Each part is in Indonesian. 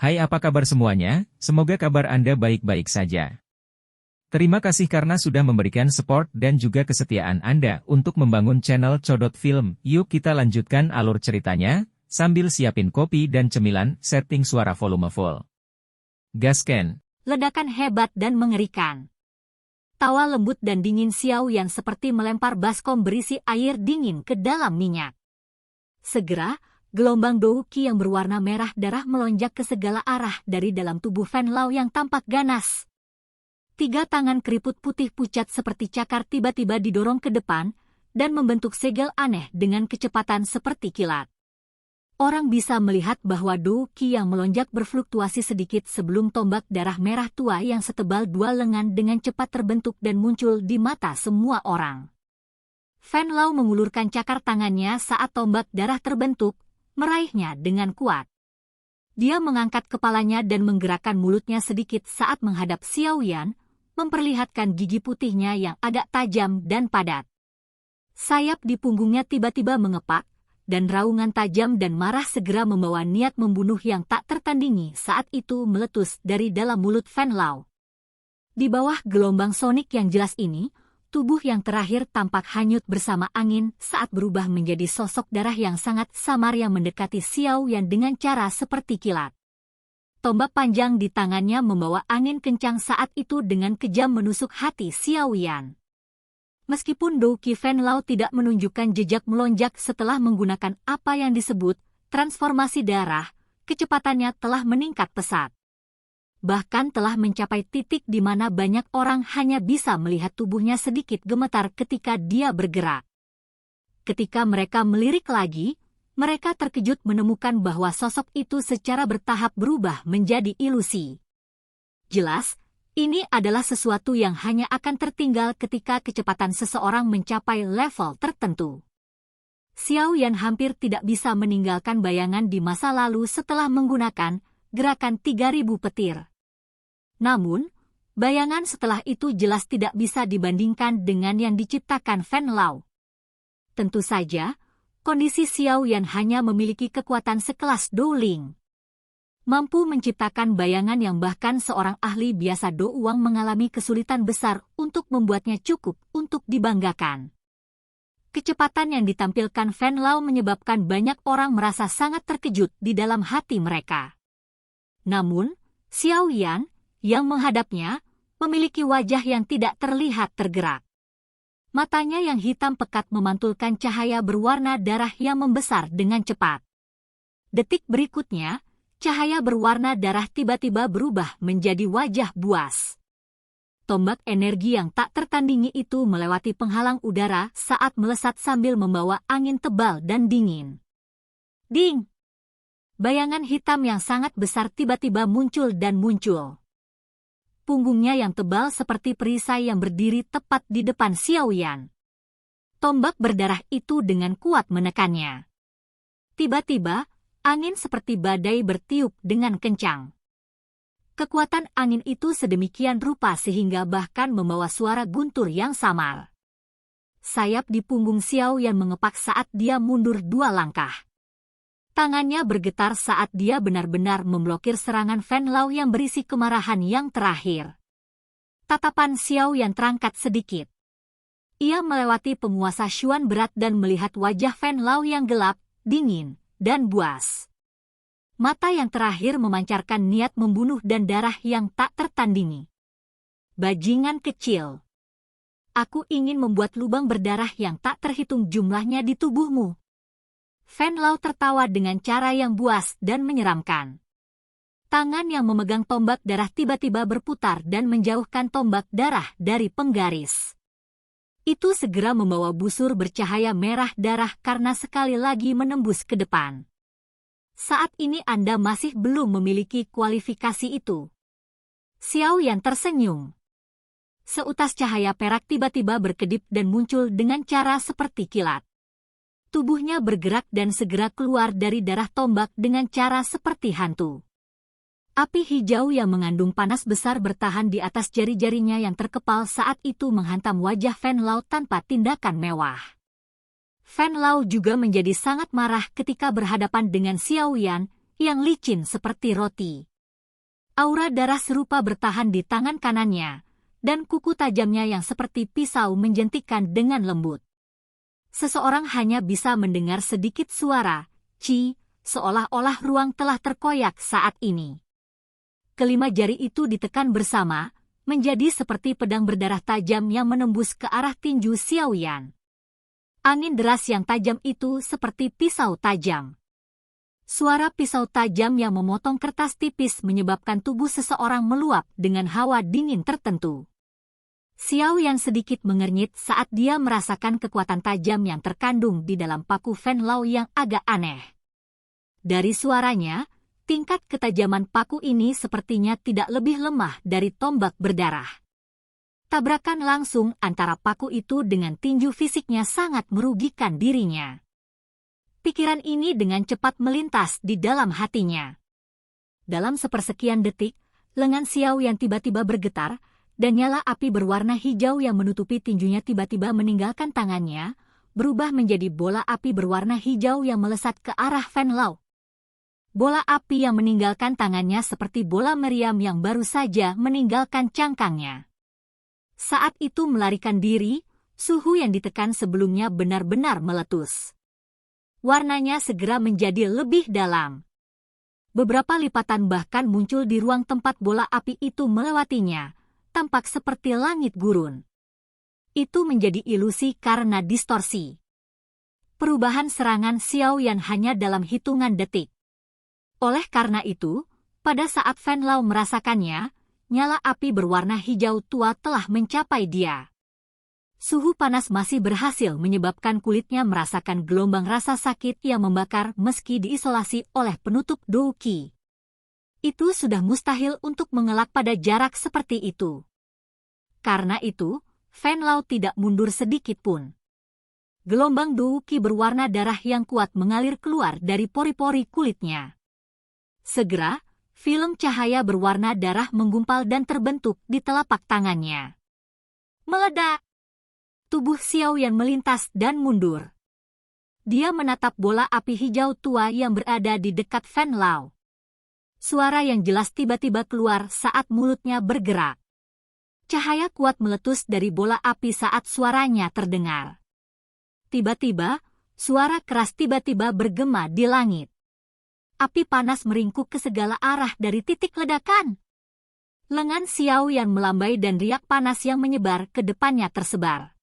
Hai, apa kabar semuanya? Semoga kabar Anda baik-baik saja. Terima kasih karena sudah memberikan support dan juga kesetiaan Anda untuk membangun channel Codot Film. Yuk kita lanjutkan alur ceritanya, sambil siapin kopi dan cemilan, setting suara volume full. Gasken. Ledakan hebat dan mengerikan. Tawa lembut dan dingin Xiao Yan seperti melempar baskom berisi air dingin ke dalam minyak. Segera, gelombang douqi yang berwarna merah darah melonjak ke segala arah dari dalam tubuh Fan Lao yang tampak ganas. 3 tangan keriput putih pucat seperti cakar tiba-tiba didorong ke depan dan membentuk segel aneh dengan kecepatan seperti kilat. Orang bisa melihat bahwa douqi yang melonjak berfluktuasi sedikit sebelum tombak darah merah tua yang setebal 2 lengan dengan cepat terbentuk dan muncul di mata semua orang. Fan Lao mengulurkan cakar tangannya saat tombak darah terbentuk, meraihnya dengan kuat. Dia mengangkat kepalanya dan menggerakkan mulutnya sedikit saat menghadap Xiao Yan, memperlihatkan gigi putihnya yang agak tajam dan padat. Sayap di punggungnya tiba-tiba mengepak, dan raungan tajam dan marah segera membawa niat membunuh yang tak tertandingi saat itu meletus dari dalam mulut Fan Lao. Di bawah gelombang sonik yang jelas ini, tubuh yang terakhir tampak hanyut bersama angin saat berubah menjadi sosok darah yang sangat samar yang mendekati Xiao Yan dengan cara seperti kilat. Tombak panjang di tangannya membawa angin kencang saat itu dengan kejam menusuk hati Xiao Yan. Meskipun douqi Fan Lao tidak menunjukkan jejak melonjak setelah menggunakan apa yang disebut transformasi darah, kecepatannya telah meningkat pesat. Bahkan telah mencapai titik di mana banyak orang hanya bisa melihat tubuhnya sedikit gemetar ketika dia bergerak. Ketika mereka melirik lagi, mereka terkejut menemukan bahwa sosok itu secara bertahap berubah menjadi ilusi. Jelas, ini adalah sesuatu yang hanya akan tertinggal ketika kecepatan seseorang mencapai level tertentu. Xiao Yan hampir tidak bisa meninggalkan bayangan di masa lalu setelah menggunakan gerakan 3000 petir. Namun, bayangan setelah itu jelas tidak bisa dibandingkan dengan yang diciptakan Fan Lao. Tentu saja, kondisi Xiao Yan hanya memiliki kekuatan sekelas Do Ling. Mampu menciptakan bayangan yang bahkan seorang ahli biasa Do Uang mengalami kesulitan besar untuk membuatnya cukup untuk dibanggakan. Kecepatan yang ditampilkan Fan Lao menyebabkan banyak orang merasa sangat terkejut di dalam hati mereka. Namun, Xiao Yan, yang menghadapnya, memiliki wajah yang tidak terlihat tergerak. Matanya yang hitam pekat memantulkan cahaya berwarna darah yang membesar dengan cepat. Detik berikutnya, cahaya berwarna darah tiba-tiba berubah menjadi wajah buas. Tombak energi yang tak tertandingi itu melewati penghalang udara saat melesat sambil membawa angin tebal dan dingin. Ding! Bayangan hitam yang sangat besar tiba-tiba muncul dan muncul. Punggungnya yang tebal seperti perisai yang berdiri tepat di depan Xiao Yan. Tombak berdarah itu dengan kuat menekannya. Tiba-tiba, angin seperti badai bertiup dengan kencang. Kekuatan angin itu sedemikian rupa sehingga bahkan membawa suara guntur yang samar. Sayap di punggung Xiao Yan mengepak saat dia mundur 2 langkah. Tangannya bergetar saat dia benar-benar memblokir serangan Fan Lao yang berisi kemarahan yang terakhir. Tatapan Xiao Yan terangkat sedikit. Ia melewati penguasa Xuan berat dan melihat wajah Fan Lao yang gelap, dingin, dan buas. Mata yang terakhir memancarkan niat membunuh dan darah yang tak tertandingi. Bajingan kecil. Aku ingin membuat lubang berdarah yang tak terhitung jumlahnya di tubuhmu. Fan Lao tertawa dengan cara yang buas dan menyeramkan. Tangan yang memegang tombak darah tiba-tiba berputar dan menjauhkan tombak darah dari penggaris. Itu segera membawa busur bercahaya merah darah karena sekali lagi menembus ke depan. Saat ini Anda masih belum memiliki kualifikasi itu. Xiao Yan tersenyum. Seutas cahaya perak tiba-tiba berkedip dan muncul dengan cara seperti kilat. Tubuhnya bergerak dan segera keluar dari darah tombak dengan cara seperti hantu. Api hijau yang mengandung panas besar bertahan di atas jari-jarinya yang terkepal saat itu menghantam wajah Fan Lao tanpa tindakan mewah. Fan Lao juga menjadi sangat marah ketika berhadapan dengan Xiao Yan yang licin seperti roti. Aura darah serupa bertahan di tangan kanannya, dan kuku tajamnya yang seperti pisau menjentikkan dengan lembut. Seseorang hanya bisa mendengar sedikit suara, "Ci", seolah-olah ruang telah terkoyak saat ini. Kelima jari itu ditekan bersama, menjadi seperti pedang berdarah tajam yang menembus ke arah tinju Xiaoyan. Angin deras yang tajam itu seperti pisau tajam. Suara pisau tajam yang memotong kertas tipis menyebabkan tubuh seseorang meluap dengan hawa dingin tertentu. Xiaoyan sedikit mengernyit saat dia merasakan kekuatan tajam yang terkandung di dalam paku Fan Lao yang agak aneh. Dari suaranya, tingkat ketajaman paku ini sepertinya tidak lebih lemah dari tombak berdarah. Tabrakan langsung antara paku itu dengan tinju fisiknya sangat merugikan dirinya. Pikiran ini dengan cepat melintas di dalam hatinya. Dalam sepersekian detik, lengan Xiaoyan tiba-tiba bergetar, dan nyala api berwarna hijau yang menutupi tinjunya tiba-tiba meninggalkan tangannya, berubah menjadi bola api berwarna hijau yang melesat ke arah Fan Lao. Bola api yang meninggalkan tangannya seperti bola meriam yang baru saja meninggalkan cangkangnya. Saat itu melarikan diri, suhu yang ditekan sebelumnya benar-benar meletus. Warnanya segera menjadi lebih dalam. Beberapa lipatan bahkan muncul di ruang tempat bola api itu melewatinya, tampak seperti langit gurun. Itu menjadi ilusi karena distorsi. Perubahan serangan Xiaoyan hanya dalam hitungan detik. Oleh karena itu, pada saat Fan Lao merasakannya, nyala api berwarna hijau tua telah mencapai dia. Suhu panas masih berhasil menyebabkan kulitnya merasakan gelombang rasa sakit yang membakar meski diisolasi oleh penutup douqi. Itu sudah mustahil untuk mengelak pada jarak seperti itu. Karena itu, Fan Lao tidak mundur sedikit pun. Gelombang douqi berwarna darah yang kuat mengalir keluar dari pori-pori kulitnya. Segera, film cahaya berwarna darah menggumpal dan terbentuk di telapak tangannya. Meledak! Tubuh Xiaoyan melintas dan mundur. Dia menatap bola api hijau tua yang berada di dekat Fan Lao. Suara yang jelas tiba-tiba keluar saat mulutnya bergerak. Cahaya kuat meletus dari bola api saat suaranya terdengar. Tiba-tiba, suara keras tiba-tiba bergema di langit. Api panas meringkuk ke segala arah dari titik ledakan. Lengan Xiaoyan melambai dan riak panas yang menyebar ke depannya tersebar.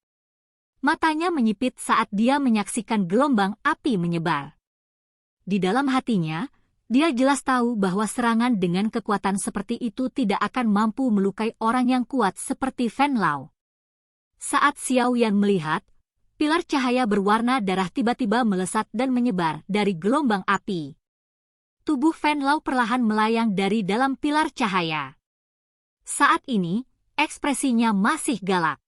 Matanya menyipit saat dia menyaksikan gelombang api menyebar. Di dalam hatinya, dia jelas tahu bahwa serangan dengan kekuatan seperti itu tidak akan mampu melukai orang yang kuat seperti Fan Lao. Saat Xiaoyan melihat, pilar cahaya berwarna darah tiba-tiba melesat dan menyebar dari gelombang api. Tubuh Fan Lao perlahan melayang dari dalam pilar cahaya. Saat ini, ekspresinya masih galak.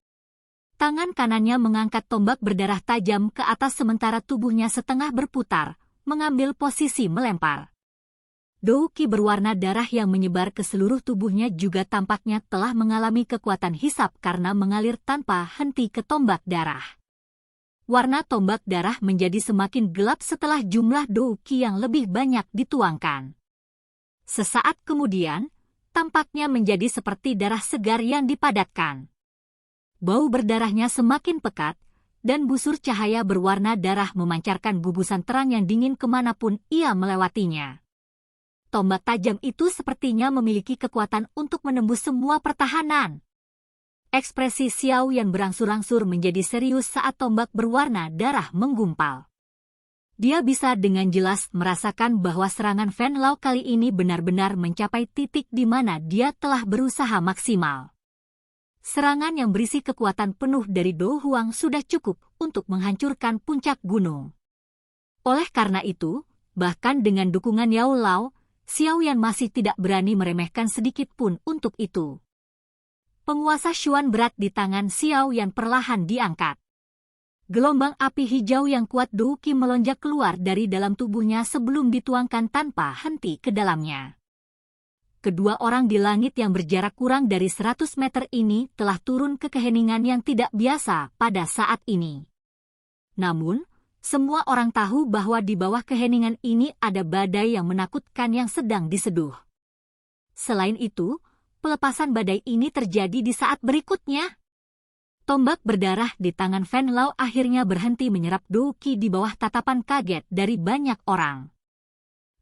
Tangan kanannya mengangkat tombak berdarah tajam ke atas sementara tubuhnya setengah berputar, mengambil posisi melempar. Douqi berwarna darah yang menyebar ke seluruh tubuhnya juga tampaknya telah mengalami kekuatan hisap karena mengalir tanpa henti ke tombak darah. Warna tombak darah menjadi semakin gelap setelah jumlah douqi yang lebih banyak dituangkan. Sesaat kemudian, tampaknya menjadi seperti darah segar yang dipadatkan. Bau berdarahnya semakin pekat, dan busur cahaya berwarna darah memancarkan gubusan terang yang dingin kemanapun ia melewatinya. Tombak tajam itu sepertinya memiliki kekuatan untuk menembus semua pertahanan. Ekspresi Xiaoyan berangsur-angsur menjadi serius saat tombak berwarna darah menggumpal. Dia bisa dengan jelas merasakan bahwa serangan Fan Lao kali ini benar-benar mencapai titik di mana dia telah berusaha maksimal. Serangan yang berisi kekuatan penuh dari Do Huang sudah cukup untuk menghancurkan puncak gunung. Oleh karena itu, bahkan dengan dukungan Yao Lao, Xiaoyan masih tidak berani meremehkan sedikit pun untuk itu. Penguasa Xuan berat di tangan Xiaoyan perlahan diangkat. Gelombang api hijau yang kuat douqi melonjak keluar dari dalam tubuhnya sebelum dituangkan tanpa henti ke dalamnya. Kedua orang di langit yang berjarak kurang dari 100 meter ini telah turun ke keheningan yang tidak biasa pada saat ini. Namun, semua orang tahu bahwa di bawah keheningan ini ada badai yang menakutkan yang sedang diseduh. Selain itu, pelepasan badai ini terjadi di saat berikutnya. Tombak berdarah di tangan Venlao akhirnya berhenti menyerap Dou Qi di bawah tatapan kaget dari banyak orang.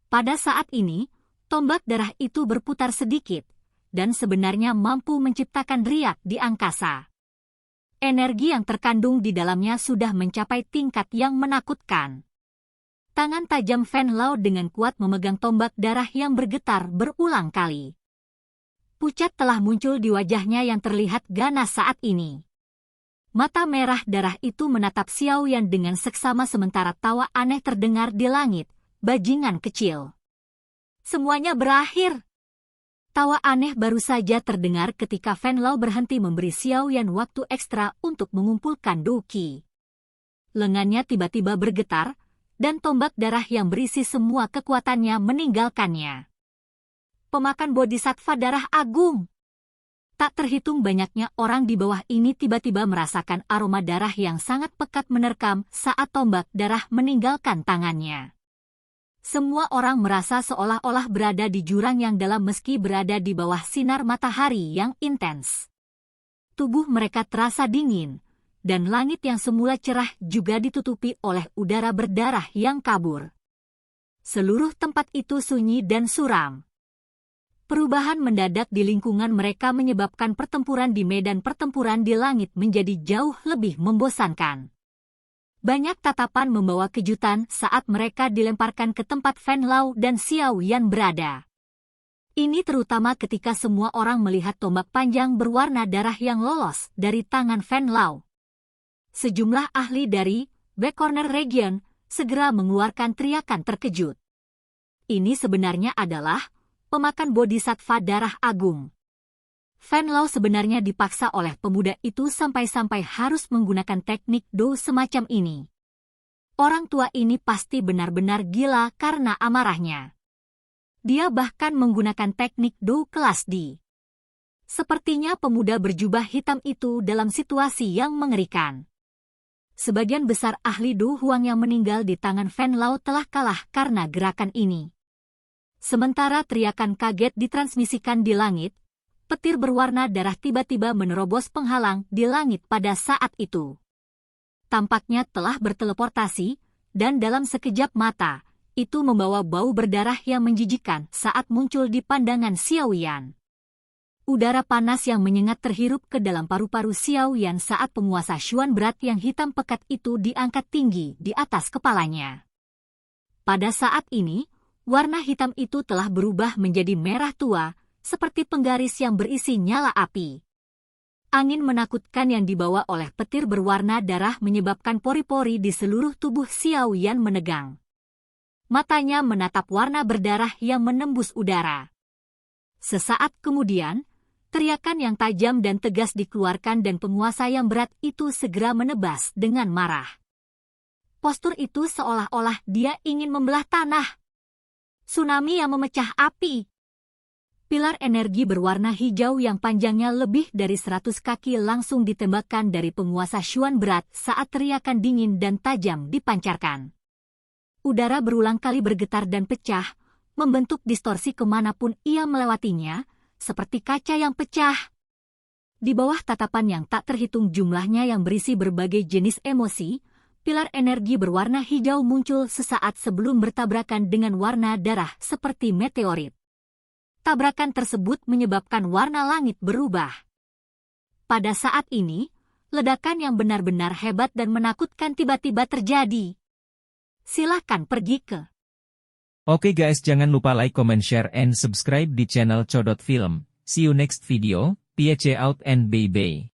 Pada saat ini, tombak darah itu berputar sedikit, dan sebenarnya mampu menciptakan riak di angkasa. Energi yang terkandung di dalamnya sudah mencapai tingkat yang menakutkan. Tangan tajam Venlao dengan kuat memegang tombak darah yang bergetar berulang kali. Pucat telah muncul di wajahnya yang terlihat ganas saat ini. Mata merah darah itu menatap Xiao Yan dengan seksama sementara tawa aneh terdengar di langit, bajingan kecil. Semuanya berakhir. Tawa aneh baru saja terdengar ketika Venlao berhenti memberi Xiao Yan waktu ekstra untuk mengumpulkan Dou Qi. Lengannya tiba-tiba bergetar, dan tombak darah yang berisi semua kekuatannya meninggalkannya. Pemakan bodhisattva darah agung. Tak terhitung banyaknya orang di bawah ini tiba-tiba merasakan aroma darah yang sangat pekat menerkam saat tombak darah meninggalkan tangannya. Semua orang merasa seolah-olah berada di jurang yang dalam meski berada di bawah sinar matahari yang intens. Tubuh mereka terasa dingin, dan langit yang semula cerah juga ditutupi oleh udara berdarah yang kabur. Seluruh tempat itu sunyi dan suram. Perubahan mendadak di lingkungan mereka menyebabkan pertempuran di medan pertempuran di langit menjadi jauh lebih membosankan. Banyak tatapan membawa kejutan saat mereka dilemparkan ke tempat Venlao dan Xiao Yan berada. Ini terutama ketika semua orang melihat tombak panjang berwarna darah yang lolos dari tangan Venlao. Sejumlah ahli dari Back Corner Region segera mengeluarkan teriakan terkejut. Ini sebenarnya adalah pemakan bodhisattva darah agung. Venlao sebenarnya dipaksa oleh pemuda itu sampai-sampai harus menggunakan teknik Dou semacam ini. Orang tua ini pasti benar-benar gila karena amarahnya. Dia bahkan menggunakan teknik Dou kelas D. Sepertinya pemuda berjubah hitam itu dalam situasi yang mengerikan. Sebagian besar ahli Du Huang yang meninggal di tangan Venlao telah kalah karena gerakan ini. Sementara teriakan kaget ditransmisikan di langit, petir berwarna darah tiba-tiba menerobos penghalang di langit pada saat itu. Tampaknya telah berteleportasi, dan dalam sekejap mata, itu membawa bau berdarah yang menjijikkan saat muncul di pandangan Xiao Yan. Udara panas yang menyengat terhirup ke dalam paru-paru Xiao Yan saat penguasa Xuan berat yang hitam pekat itu diangkat tinggi di atas kepalanya. Pada saat ini, warna hitam itu telah berubah menjadi merah tua, seperti penggaris yang berisi nyala api. Angin menakutkan yang dibawa oleh petir berwarna darah menyebabkan pori-pori di seluruh tubuh Xiao Yan menegang. Matanya menatap warna berdarah yang menembus udara. Sesaat kemudian, teriakan yang tajam dan tegas dikeluarkan dan penguasa yang berat itu segera menebas dengan marah. Postur itu seolah-olah dia ingin membelah tanah. Tsunami yang memecah api. Pilar energi berwarna hijau yang panjangnya lebih dari 100 kaki langsung ditembakkan dari penguasa Xuan berat saat teriakan dingin dan tajam dipancarkan. Udara berulang kali bergetar dan pecah, membentuk distorsi kemanapun ia melewatinya, seperti kaca yang pecah. Di bawah tatapan yang tak terhitung jumlahnya yang berisi berbagai jenis emosi, pilar energi berwarna hijau muncul sesaat sebelum bertabrakan dengan warna darah seperti meteorit. Tabrakan tersebut menyebabkan warna langit berubah. Pada saat ini, ledakan yang benar-benar hebat dan menakutkan tiba-tiba terjadi. Silakan pergi ke. Oke guys, jangan lupa like, comment, share, and subscribe di channel Codot Film. See you next video. Peace out and bye-bye.